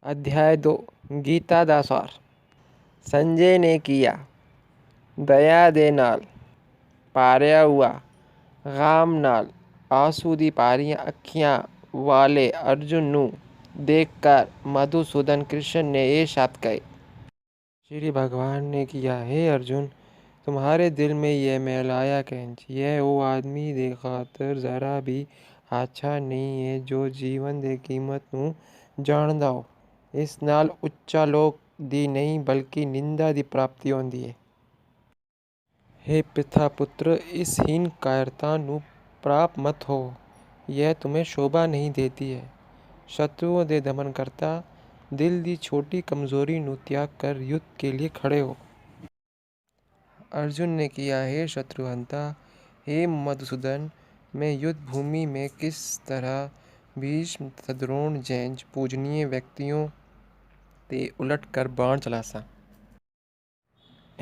अध्याय 2 गीता दा सार। संजय ने किया दया दे नाल पारिया हुआ गाम नाल आंसू दी पारियां अखियां वाले अर्जुन नू देखकर मधुसूदन कृष्ण ने ये शब्द कहे। श्री भगवान ने किया, हे अर्जुन, तुम्हारे दिल में यह मैल आया कैंच? यह वो आदमी दे खातर जरा भी अच्छा नहीं है जो जीवन दे कीमत नू जानदा हो। इस नाल उच्चा लोक दी नहीं बल्कि निंदा दी प्राप्ति होंदी है। हे पिता पुत्र, इस हीन कायरता नू प्राप मत हो, यह तुम्हें शोभा नहीं देती है। शत्रुओं दे दमन करता दिल दी छोटी कमजोरी नू त्याग कर युद्ध के लिए खड़े हो। अर्जुन ने किया, हे शत्रुहंता, हे मधुसूदन, मैं युद्ध भूमि में किस तरह भीष्म तथा द्रोण जैंज पूजनीय व्यक्तियों ते उलट कर बाण चलासा।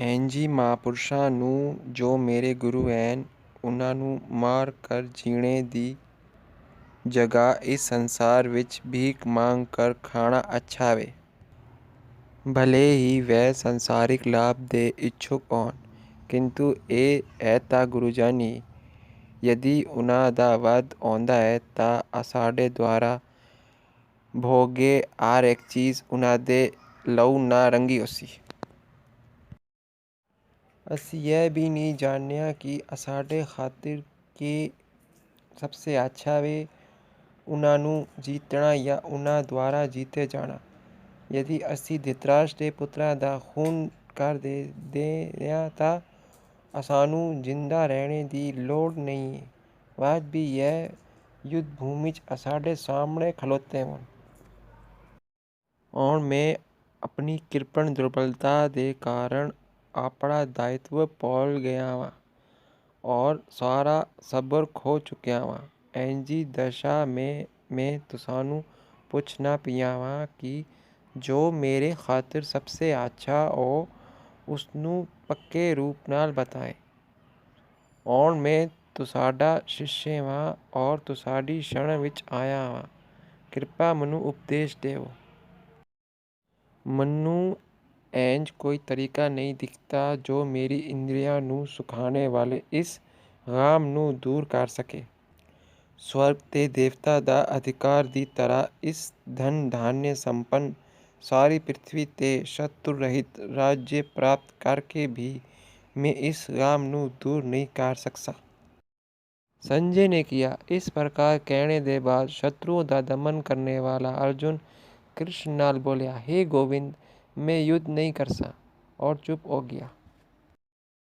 ਐਂਜੀ ਮਹਾਂਪੁਰਸ਼ਾਂ ਨੂੰ ਜੋ ਮੇਰੇ ਗੁਰੂ ਹਨ, ਉਹਨਾਂ ਨੂੰ ਮਾਰ ਕਰ ਜੀਣੇ ਦੀ ਜਗ੍ਹਾ ਇਸ ਸੰਸਾਰ ਵਿੱਚ ਭੀਖ ਮੰਗ ਕਰ ਖਾਣਾ ਅੱਛਾ ਵੇ। ਭਲੇ ਹੀ ਵह ਸੰਸਾਰਿਕ ਲਾਭ ਦੇ ਇੱਛੁਕ ਹੋਣ, ਕਿੰਤੂ ਇਹ ਹੈ ਤਾਂ ਗੁਰੂਜਨ ਹੀ। यदि ਉਹਨਾਂ ਦਾ ਵੱਧ ਆਉਂਦਾ ਹੈ ਤਾਂ ਸਾਡੇ ਦੁਆਰਾ ਭੋਗੇ ਹਰ ਇੱਕ ਚੀਜ਼ ਉਹਨਾਂ ਦੇ ਲਹੂ ਨਾਲ ਰੰਗੀ ਹੋਸੀ। ਅਸੀਂ यह भी नहीं जानया कि साढ़े खातिर के सबसे अच्छा वे उन्हां नू जीतना या उन्हां द्वारा जीते जाना। यदि असी धृतराष्ट्र दे पुत्रां दा खून कर दे तां असानू जिंदा रहने दी लोड़ नहीं है। आज भी यह युद्ध भूमि च साढ़े सामने खलोते होण और मैं अपनी कृपण दुर्बलता दे कारण अपना दायित्व भूल गया वां और सारा सबर खो चुकिया वां। ऐंजी दशा में मैं तुसानू पुछना पिया वां कि जो मेरे खातिर सबसे अच्छा हो उसनू पक्के रूप नाल बताए। और मैं तुसाडा शिष्य वां और तुसाडी शरण विच आया वां। कृपा मनु उपदेश देवो। मनु ऐंज कोई तरीका नहीं दिखता जो मेरी इंद्रियां नू सुखाने वाले इस गाम नू दूर कर सके। स्वर्ग ते देवता दा अधिकार दी तरह इस धन धान्य संपन्न सारी पृथ्वी ते शत्रु रहित राज्य प्राप्त करके भी मैं इस गाम नू दूर नहीं कर सकता। संजय ने किया। इस प्रकार कहने दे बाद शत्रुओं का दमन करने वाला अर्जुन कृष्ण नाल बोलिया, हे गोविंद, मैं युद्ध नहीं करसा, और चुप हो गया।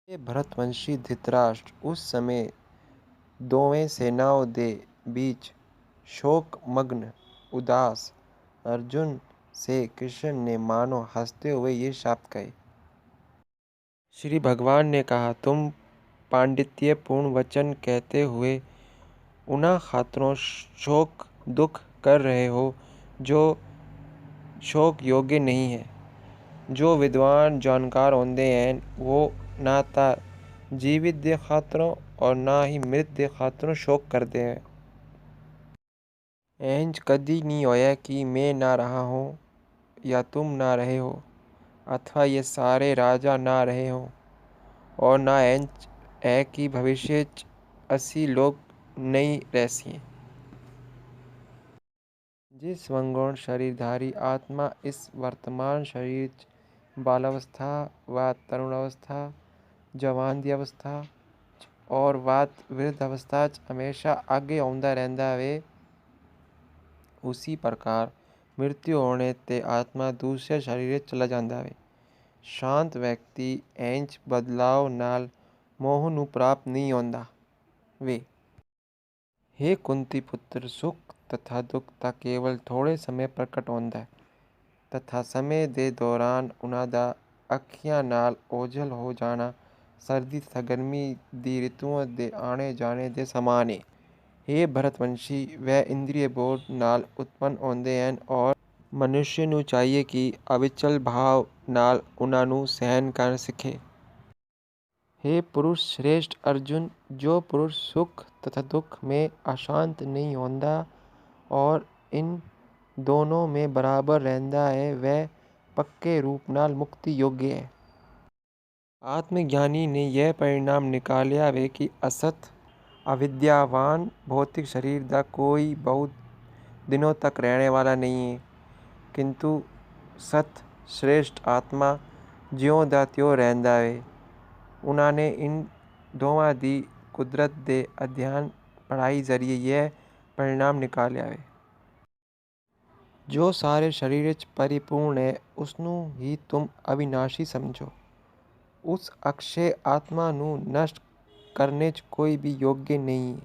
ये भरतवंशी धृतराष्ट्र उस समय दोवें सेनाओं दे बीच शोक मग्न उदास अर्जुन से कृष्ण ने मानो हंसते हुए ये शब्द कहे। श्री भगवान ने कहा, तुम पांडित्यपूर्ण वचन कहते हुए उन्हां खातरों शोक दुख कर रहे हो जो शोक योग्य नहीं है। जो विद्वान जानकार होंदे हैं वो ना ता जीवित दे खातरों और ना ही मृत दे खातरों शोक करते हैं। इंज कदी नहीं होया कि मैं ना रहा हूँ या तुम ना रहे हो, अथवा ये सारे राजा ना रहे हो, और ना इंज है कि भविष्य असी लोग नहीं रहसी। जिस वंगुण शरीरधारी आत्मा इस वर्तमान शरीर बालावस्था व तरुणावस्था जवान दी अवस्था और वात वृद्ध अवस्था हमेशा आगे आउंदा रहंदा वे, उसी प्रकार मृत्यु होने ते आत्मा दूसरे शरीर चला जांदा वे। शांत व्यक्ति इंज बदलाव नाल मोह नू प्राप्त नहीं होंदा वे। हे कुंती पुत्र, सुख तथा दुख ता केवल थोड़े समय प्रकट होंदा है तथा समय दे दौरान उन्हां दा अखियां नाल ओझल हो जाना सर्दी तथा गर्मी दी ऋतुओं दे आने जाने दे समान है। हे भरतवंशी, वह इंद्रिय बोध नाल उत्पन्न होंदे हैं और मनुष्य नू चाहिए कि अविचल भाव नाल उन्हां नू सहन कर सिखे। हे पुरुष श्रेष्ठ अर्जुन, जो पुरुष सुख तथा दुख में अशांत नहीं होंदा और इन ਦੋਨੋਂ में बराबर रहंदा है वह पक्के रूप नाल मुक्ति योग्य है। आत्मज्ञानी ने यह परिणाम निकालिया वे कि असत अविद्यावान भौतिक शरीर दा कोई बहुत दिनों तक रहने वाला नहीं है, किंतु सत श्रेष्ठ आत्मा ज्यों दा त्यों रहंदा है। उन्होंने इन दोवां दी कुदरत दे अध्ययन पढ़ाई जरिए यह परिणाम निकालिया है। जो सारे शरीर च परिपूर्ण है उसनू ही तुम अविनाशी समझो। उस अक्षय आत्मा नू नष्ट करने च कोई भी योग्य नहीं है।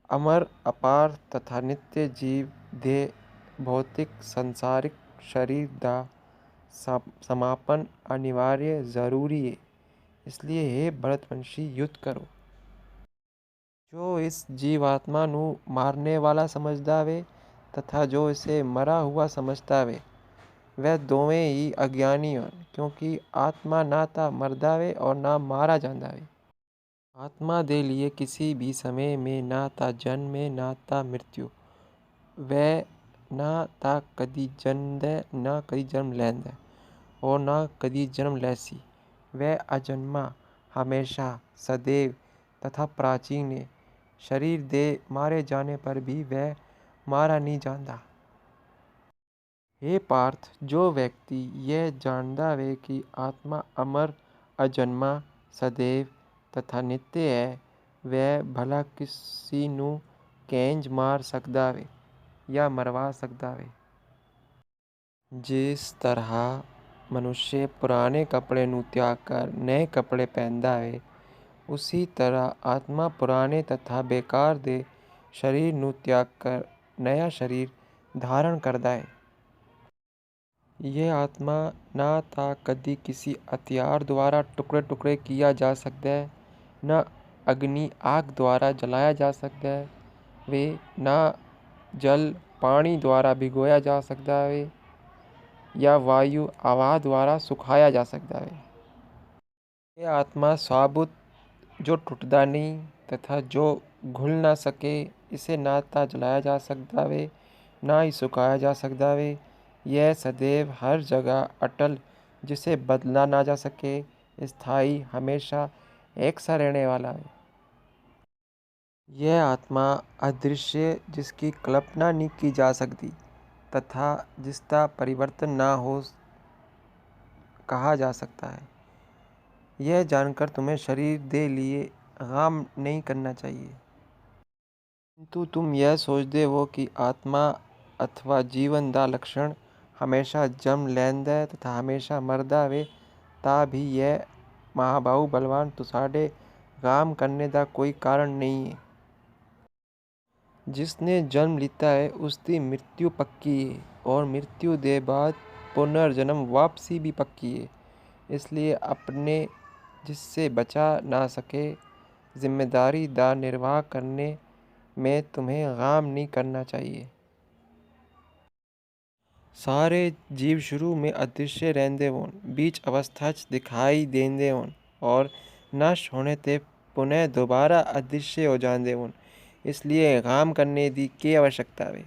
अमर अपार तथा नित्य जीव देह भौतिक संसारिक शरीर दा समापन अनिवार्य जरूरी है। इसलिए हे भरतवंशी युद्ध करो। जो इस जीवात्मा नू मारने वाला समझता वे तथा जो इसे मरा हुआ समझता वे वह दोवें ही अज्ञानी हों, क्योंकि आत्मा ना ता मरदा वे और ना मारा जाता वे। आत्मा दे लिए किसी भी समय में ना ता जन्म है ना ता मृत्यु। वह ना ता कदी जन्मदा ना कदी जन्म लैंदा और ना कदी जन्म लैसी। वह अजन्मा हमेशा सदैव तथा प्राचीन है। शरीर दे मारे जाने पर भी वह मारा नहीं जाता। हे पार्थ, जो व्यक्ति यह जानता वे कि आत्मा अमर अजन्मा सदैव तथा नित्य है वह भला किसी नू कैंज मार सकदा वे या मरवा सकदा वे। जिस तरह मनुष्य पुराने कपड़े नू त्याग कर नए कपड़े पहनता है, उसी तरह आत्मा पुराने तथा बेकार दे शरीर नू त्याग कर नया शरीर धारण करता है। यह आत्मा ना ता कदी किसी हथियार द्वारा टुकड़े टुकड़े किया जा सकता है, न अग्नि आग द्वारा जलाया जा सकता है वे ना जल पानी द्वारा भिगोया जा सकता है या वायु हवा द्वारा सुखाया जा सकता है। यह आत्मा साबुत जो टूटता नहीं तथा जो घुल ना सके, इसे ना ता जलाया जा सकता वे ना ही सुखाया जा सकता वे। यह सदैव हर जगह अटल जिसे बदला ना जा सके, स्थायी हमेशा एक सा रहने वाला है। यह आत्मा अदृश्य जिसकी कल्पना नहीं की जा सकती तथा जिसका परिवर्तन ना हो कहा जा सकता है। यह जानकर तुम्हें शरीर दे लिए गम नहीं करना चाहिए, किंतु तुम यह सोचते हो कि आत्मा अथवा जीवन दा लक्षण हमेशा जन्म लैंदा तथा हमेशा मरदा वे, ता भी यह महाबाहु बलवान तुसाडे गम करने दा कोई कारण नहीं है। जिसने जन्म लिता है उसकी मृत्यु पक्की है और मृत्यु दे बाद पुनर्जन्म वापसी भी पक्की है। इसलिए अपने जिससे बचा ना सके जिम्मेदारी दा निर्वाह करने में तुम्हें गम नहीं करना चाहिए। सारे जीव शुरू में अदृश्य रहंदे होन, बीच अवस्था च दिखाई देंदे होन और नष्ट होने ते पुनः दोबारा अदृश्य हो जाते होन। इसलिए गम करने की क्या आवश्यकता वे।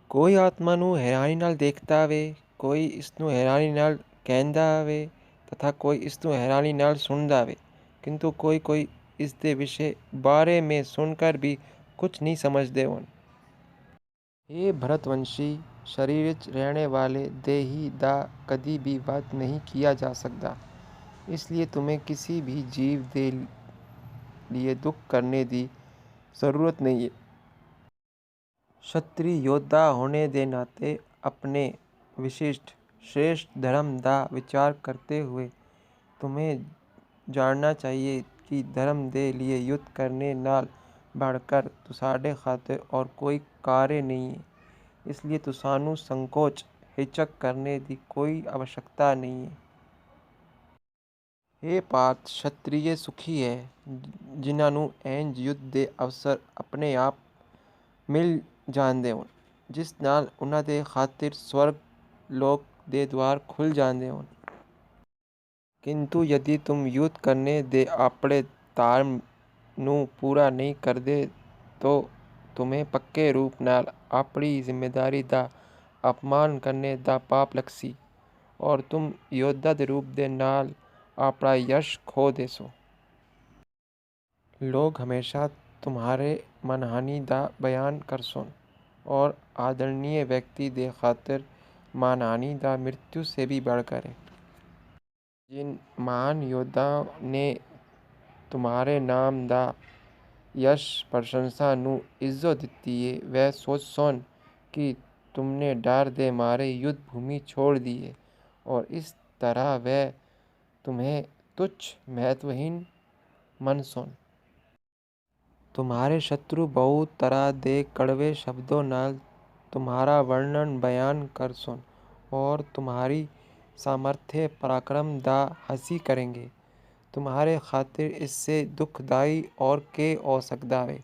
कोई आत्मा नू हैरानी नाल देखता वे, कोई इसनू हैरानी नाल कहंदा वे तथा कोई इसनू हैरानी नाल सुनदा वे, किंतु कोई कोई इस दे विषय बारे में सुनकर भी कुछ नहीं समझते होन। हे भरतवंशी, शरीर च रहने वाले देही दा कदी भी वध नहीं किया जा सकता। इसलिए तुम्हें किसी भी जीव दे लिए दुख करने की जरूरत नहीं है। क्षत्रिय योद्धा होने के नाते अपने विशिष्ट श्रेष्ठ धर्म का विचार करते हुए तुम्हें जानना चाहिए कि धर्म के लिए युद्ध करने नाल बढ़कर तुसाडे खातिर और कोई कार्य नहीं है। इसलिए तुसानू संकोच हिचक करने की कोई आवश्यकता नहीं है। हे पार्थ, क्षत्रिय सुखी है जिन्होंने इंज युद्ध के अवसर अपने आप मिल जाते होन, जिस नाल उन्हां दे खातिर स्वर्ग लोक दे द्वार खुल जाते होन। किंतु यदि तुम युद्ध करने दे अपने धर्म नू पूरा नहीं करते तो तुम्हें पक्के रूप नाल अपनी जिम्मेदारी दा अपमान करने दा पाप लगसी और तुम योद्धा दे रूप दे नाल अपना यश खो देसो। लोग हमेशा तुम्हारे मनहानि दा बयान करसन और आदरणीय व्यक्ति दे खातिर मानहानि दा मृत्यु से भी बढ़कर है। जिन महान योद्धाओं ने तुम्हारे नाम दा यश प्रशंसा नू इज्जत दिती है, वह सोचसन कि तुमने डर दे मारे युद्ध भूमि छोड़ दी है और इस तरह वह तुम्हें तुच्छ महत्वहीन मनसन। तुम्हारे शत्रु बहुत तरह दे कड़वे शब्दों नाल तुम्हारा वर्णन बयान करसन और तुम्हारी सामर्थ्य पराक्रम दा हंसी करेंगे। तुम्हारे खातिर इससे दुखदाई और के हो सकदा है।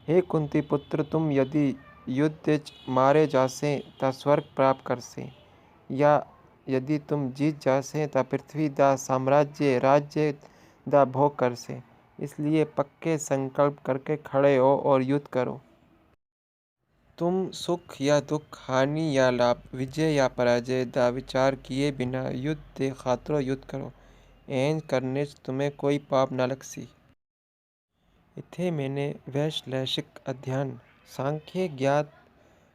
हे कुंती पुत्र, तुम यदि युद्ध विच मारे जासे ता स्वर्ग प्राप्त करसे, या यदि तुम जीत जासे ता पृथ्वी दा साम्राज्य राज्य दा भोग करसे। इसलिए पक्के संकल्प करके खड़े हो और युद्ध करो। तुम सुख या दुख, हानि या लाभ, विजय या पराजय दा विचार किए बिना युद्ध दे खातरों युद्ध करो। इंज करने च तुम्हें कोई पाप ना लगसी। इथे मैंने वैश्लेषिक अध्ययन, सांख्य ज्ञात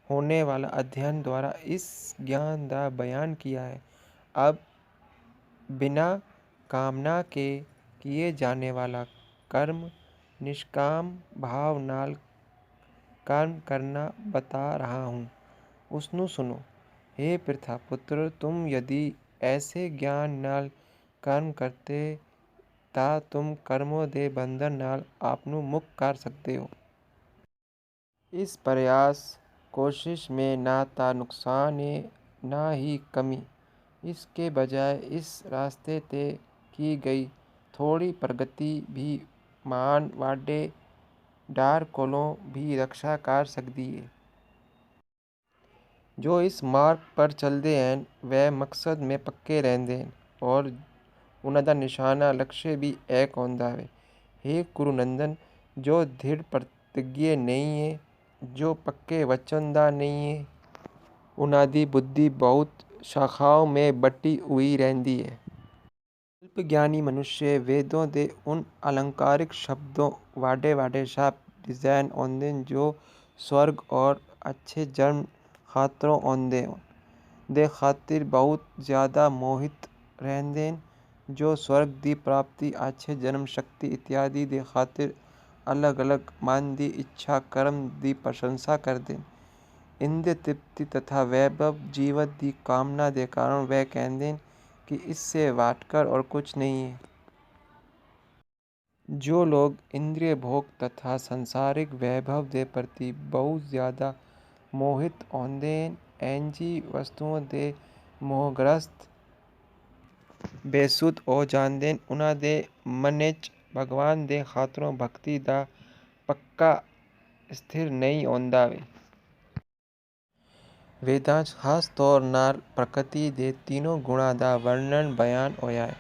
होने वाला अध्ययन द्वारा इस ज्ञान दा बयान किया है। अब बिना कामना के किए जाने वाला कर्म निष्काम भाव नाल कर्म करना बता रहा हूँ, उसनु सुनो। हे पृथा पुत्र, तुम यदि ऐसे ज्ञान नाल कर्म करते ता तुम कर्मों दे बंधन नाल आपनू मुक्त कर सकते हो। इस प्रयास कोशिश में ना ता नुकसान है ना ही कमी। इसके बजाय इस रास्ते ते की गई थोड़ी प्रगति भी महान वाडे डर कोलों भी रक्षा कर सकती है। जो इस मार्ग पर चलते हैं वह मकसद में पक्के रहते हैं और उन्हां दा निशाना लक्ष्य भी एक होंदा है। हे कुरुनंदन, जो दृढ़ प्रतिज्ञ नहीं है, जो पक्के वचन दा नहीं है, उन्हां दी बुद्धि बहुत शाखाओं में बटी हुई रहती है। अल्प ज्ञानी मनुष्य वेदों दे उन अलंकारिक शब्दों वाडे वाडे शब्द डिजाइन होंदे जो स्वर्ग और अच्छे जन्म खातरों होंदे दे खातिर बहुत ज़्यादा मोहित रहंदे, जो स्वर्ग दी प्राप्ति, अच्छे जन्म, शक्ति इत्यादि दे खातिर अलग अलग मन दी इच्छा कर्म दी प्रशंसा करदे। इंद्रिय तृप्ति तथा वैभव जीवन दी कामना दे कारण वह कहते कि इससे वाटकर और कुछ नहीं है। जो लोग इंद्रिय भोग तथा सांसारिक वैभव दे प्रति बहुत ज़्यादा मोहित होंदे हैं, ऐंजी वस्तुओं दे मोहग्रस्त बेसुध हो जांदे, उन्हां दे मनै च भगवान दे खातरों भक्ति दा पक्का स्थिर नहीं होंदा वे। वेदां च खास तौर नाल प्रकृति दे तीनों गुणां दा वर्णन बयान होया है।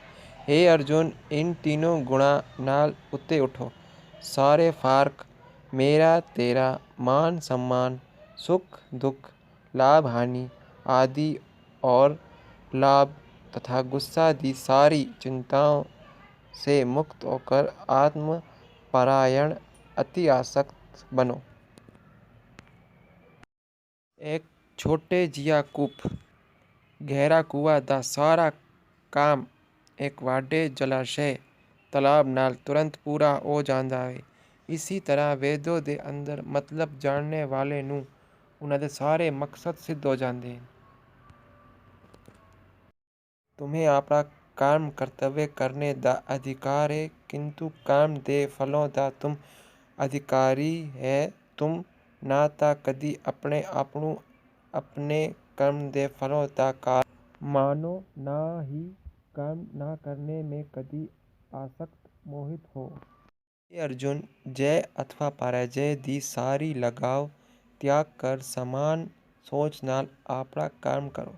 हे अर्जुन, इन तीनों गुणां नाल उत्ते उठो। सारे फर्क मेरा तेरा, मान सम्मान, सुख दुख, लाभ हानि आदि और लाभ तथा गुस्सा दी सारी चिंताओं से मुक्त होकर आत्म परायण अति आसक्त बनो। एक छोटे जिया कूप गहरा कुआ दा सारा काम एक वाडे जलाशय तालाब नाल तुरंत पूरा हो जांदा है। इसी तरह वेदों दे अंदर मतलब जानने वाले नू उन्हां दे सारे मकसद सिद्ध हो जाते हैं। तुम्हें अपना कर्म कर्तव्य करने दा अधिकार है, किंतु कर्म दे फलों दा तुम अधिकारी है। तुम ना ता कदी अपने आपनू अपने कर्म दे फलों दा कारण मानो, ना ही कर्म ना करने में कदी आसक्त मोहित हो। हे अर्जुन, जय अथवा पराजय दी सारी लगाव त्याग कर समान सोच नाल अपना कर्म करो।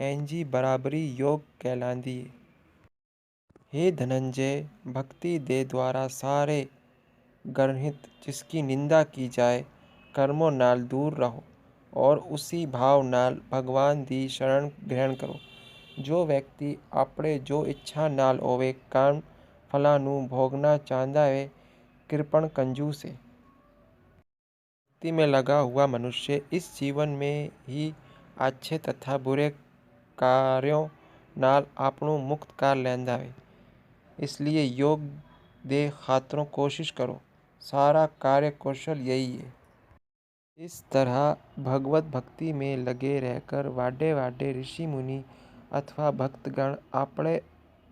इंजी बराबरी योग कहलांदी है। हे धनंजय, भक्ति दे द्वारा सारे ਗਰਹਿਤ ਜਿਸकी ਨਿੰਦਾ ਕੀ ਜਾਏ, ਕਰਮੋਂ ਨਾਲ ਦੂਰ ਰਹੋ ਔਰ ਉसी भाव ਨਾਲ ਭਗਵਾਨ ਦੀ ਸ਼ਰਨ ਗ੍ਰਹਿਣ ਕਰੋ। ਜੋ ਵਿਅਕਤੀ ਆਪਣੇ ਜੋ ਇੱਛਾ ਨਾਲ ਹੋਵੇ ਕਰਮ फलों ਨੂੰ भोगना चाहता है, कृपण कंजूस है। भक्ति में लगा हुआ मनुष्य इस जीवन में ही अच्छे तथा बुरे कार्यों नाल आपनों मुक्त कर लैंदा है। इसलिए योग दे खातरों कोशिश करो, सारा कार्य कौशल यही है। इस तरह भगवत भक्ति में लगे रहकर वाडे वाडे ऋषि मुनि अथवा भक्तगण अपने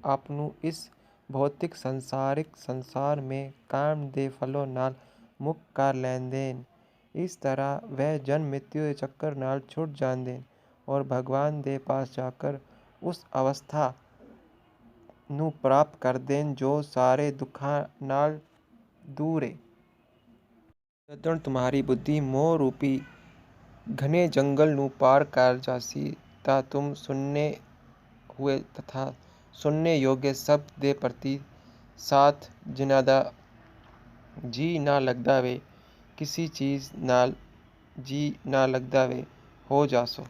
आपनों इस भौतिक संसारिक संसार में काम दे फलों नाल मुक्त कर लैंदे न। इस तरह वह जन्म मृत्यु के चक्कर नाल छुट जाते और भगवान दे पास जाकर उस अवस्था ਨੂੰ प्राप्त करते हैं जो सारे दुखों नाल दूर है। जदों तुम्हारी बुद्धि मोह रूपी घने जंगल ਨੂੰ पार कर जासी ता तुम सुनने हुए तथा सुनने योग्य शब्द दे प्रति साथ जिन्हां दा जी ना लगदा वे, किसी चीज़ नाल जी ना लगदा वे हो जासो।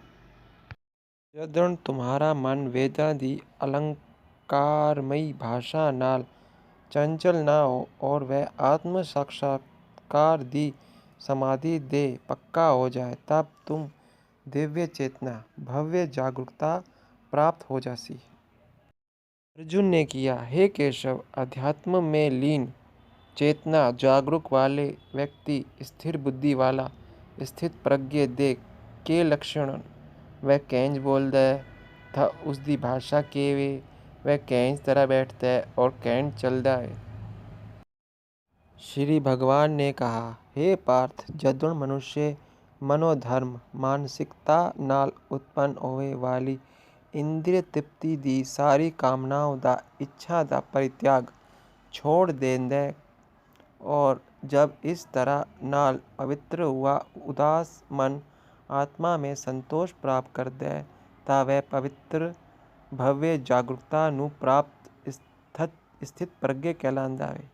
जदों तुम्हारा मन वेदां दी अलंकारमयी भाषा नाल चंचल ना हो और वह आत्म साक्षात्कार दी समाधि दे पक्का हो जाए, तब तुम दिव्य चेतना भव्य जागरूकता प्राप्त हो जासी। अर्जुन ने किया, हे केशव, अध्यात्म में लीन चेतना जागरूक वाले व्यक्ति स्थिर बुद्धि वाला स्थित प्रज्ञ दे के लक्षण वह कैंज बोलता है था उसकी भाषा के वे वह कैंज तरह बैठता है और कैंज चलता है। श्री भगवान ने कहा, हे पार्थ, जदों मनुष्य मनोधर्म मानसिकता नाल उत्पन्न होने वाली इंद्रिय तृप्ति दी सारी कामनाओं दा इच्छा दा परित्याग छोड़ देंदा है और जब इस तरह नाल पवित्र हुआ उदास मन आत्मा में संतोष प्राप्त करता है ता वह पवित्र भव्य जागरूकता ਨੂੰ प्राप्त स्थित प्रज्ञ कहलाता है।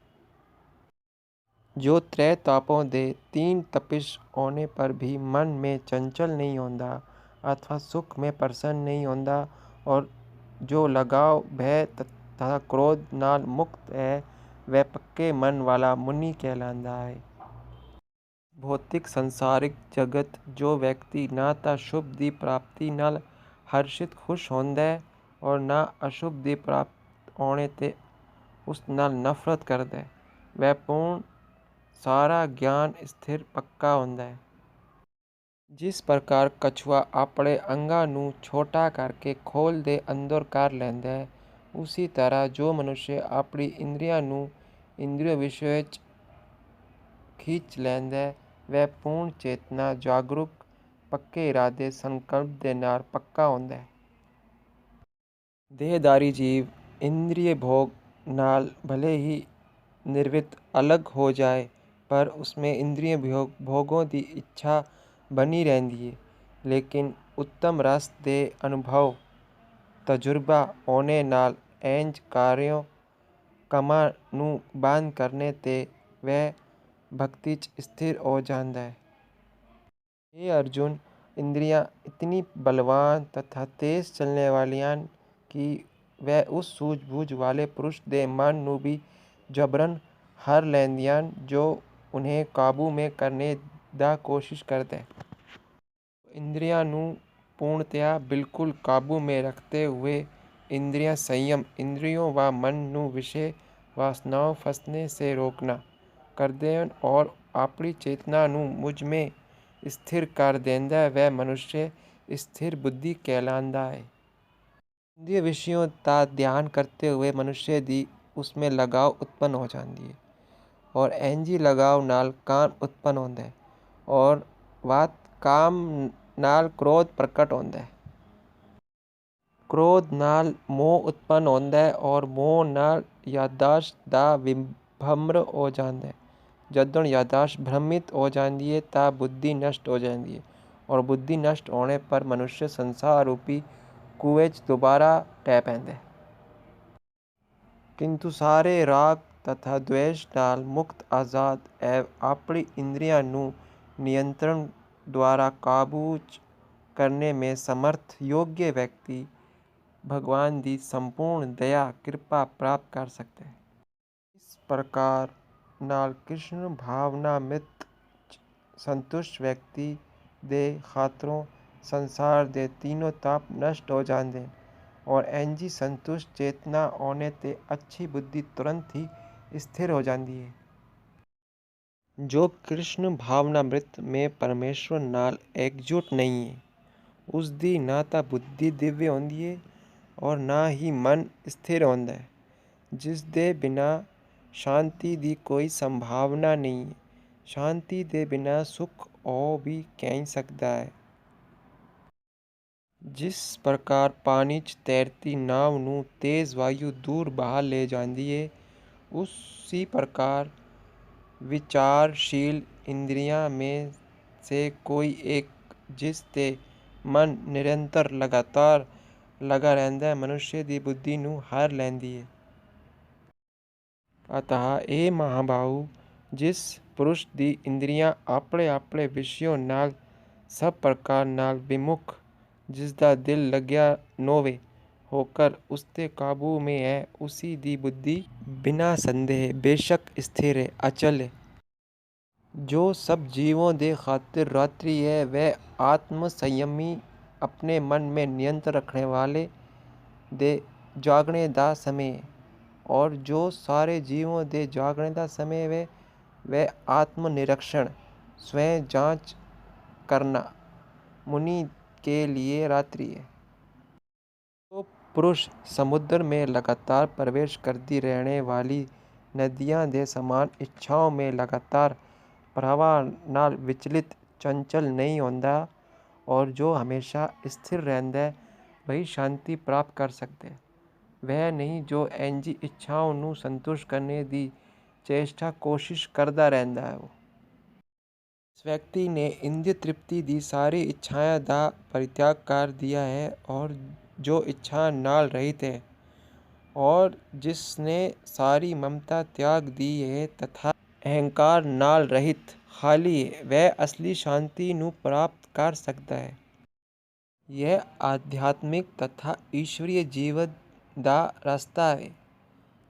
जो त्रय तापों दे तीन तपिश होने पर भी मन में चंचल नहीं होता अथवा सुख में प्रसन्न नहीं होता और जो लगाव भय तथा क्रोध नाल मुक्त है वह पक्के मन वाला मुनि कहलाता है। भौतिक संसारिक जगत जो व्यक्ति ना तो शुभ की प्राप्ति नाल हर्षित खुश होता है और ना अशुभ की प्राप्त होने ते उस नाल नफरत करता है, वह पूर्ण सारा ज्ञान स्थिर पक्का होता है। जिस प्रकार कछुआ अपने अंगा ਨੂੰ छोटा करके खोल दे अंदर कर लेंदा है, उसी तरह जो मनुष्य अपनी इंद्रियां ਨੂੰ इंद्रिय विषय खींच लैंदा है वह पूर्ण चेतना जागरूक पक्के इरादे संकल्प दे नाल पक्का होता है। देहधारी जीव इंद्रिय भोग नाल भले ही निर्वृत्त अलग हो जाए पर उसमें इंद्रिय भोगों की इच्छा बनी रहती है, लेकिन उत्तम रस दे अनुभव तजुर्बा होने नाल इंज कार्यों कमां ਨੂੰ बंद करने ते वह भक्ति च स्थिर हो जाता है। हे अर्जुन, इंद्रियां इतनी बलवान तथा तेज चलने वाली हैं कि वह उस सूझबूझ वाले पुरुष दे मन ਨੂੰ भी जबरन हर लैंदियां जो उन्हें काबू में करने दा कोशिश करता है। इंद्रियां ਨੂੰ पूर्णतया बिल्कुल काबू में रखते हुए इंद्रिय संयम इंद्रियों व मन ਨੂੰ विषय वासनाओं फंसने से रोकना करते हैं और अपनी चेतना ਨੂੰ मुझ में स्थिर कर देता है, वह मनुष्य स्थिर बुद्धि कहलाता है। इंद्रिय विषयों का ध्यान करते हुए मनुष्य दी उसमें लगाव उत्पन्न हो जाती है और इंजी लगाव नाल काम उत्पन्न होता है और बात काम नाल क्रोध प्रकट होता है। क्रोध नाल मोह उत्पन्न होता है और मोह नाल याददाश्त दा विभ्रम हो जाता है। जदों याददाश्त भ्रमित हो जाती है ता बुद्धि नष्ट हो जाती है और बुद्धि नष्ट होने पर मनुष्य संसार रूपी कुएं च दोबारा टह पैंदा है। किंतु सारे राग ਤਥਾ ਦਵੇਸ਼ ਨਾਲ ਮੁਕਤ ਆਜ਼ਾਦ ਐਵ ਆਪਣੀ ਇੰਦਰੀਆਂ ਨੂੰ ਨਿਯੰਤਰਣ द्वारा काबू करने में समर्थ योग्य व्यक्ति भगवान की संपूर्ण दया कृपा प्राप्त कर सकते हैं। इस प्रकार नाल कृष्ण भावनामृत संतुष्ट व्यक्ति दे खातरों संसार दे तीनों ताप नष्ट हो जाते हैं और इंजी संतुष्ट चेतना होने ते अच्छी बुद्धि तुरंत ही स्थिर हो जाती है। जो कृष्ण भावनामृत में परमेश्वर नाल एकजुट नहीं है उस दी ना तो बुद्धि दिव्य होंदी है और ना ही मन स्थिर होंदा है, जिस दे बिना शांति दी कोई संभावना नहीं है। शांति दे बिना सुख हो भी कह सकता है। जिस प्रकार पानी च तैरती नाव नू तेज वायु दूर बहा ले जाती है, उसी प्रकार विचारशील इंद्रियां में से कोई एक जिस ते मन निरंतर लगातार लगा रहता है मनुष्य की बुद्धि नू हार लैंदी है। अतः ये महाबाहु जिस पुरुष दी इंद्रियां अपने अपने विषयों नाल सब प्रकार नाल विमुख जिसका दिल लग्या नोवे होकर उसके काबू में है, उसी दी बुद्धि बिना संदेह बेशक स्थिर है, अचल है। जो सब जीवों दे खातिर रात्रि है वह आत्म संयमी अपने मन में नियंत्रण रखने वाले दे जागने दा समय है, और जो सारे जीवों दे जागने दा समय है वह आत्मनिरीक्षण स्वयं जांच करना मुनि के लिए रात्रि है। तो पुरुष समुद्र में लगातार प्रवेश करती रहने वाली नदियां दे समान इच्छाओं में लगातार प्रवाह नाल विचलित चंचल नहीं होता और जो हमेशा स्थिर रहता है वही शांति प्राप्त कर सकते हैं। वह नहीं जो इंजी इच्छाओं नू संतुष्ट करने दी चेष्टा कोशिश करता रहता है। इस व्यक्ति ने इंद्रिय तृप्ति दी सारी इच्छाएं दा परित्याग कर दिया है और जो इच्छा नाल रहित है और जिसने सारी ममता त्याग दी है तथा अहंकार नाल रहित खाली है, वह असली शांति नू प्राप्त कर सकता है। यह आध्यात्मिक तथा ईश्वरीय जीवन दा रास्ता है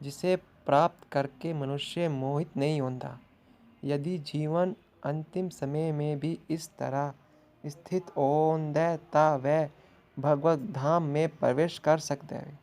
जिसे प्राप्त करके मनुष्य मोहित नहीं होता। यदि जीवन अंतिम समय में भी इस तरह स्थित होंदा ता वह भगवत धाम में प्रवेश कर सकता है।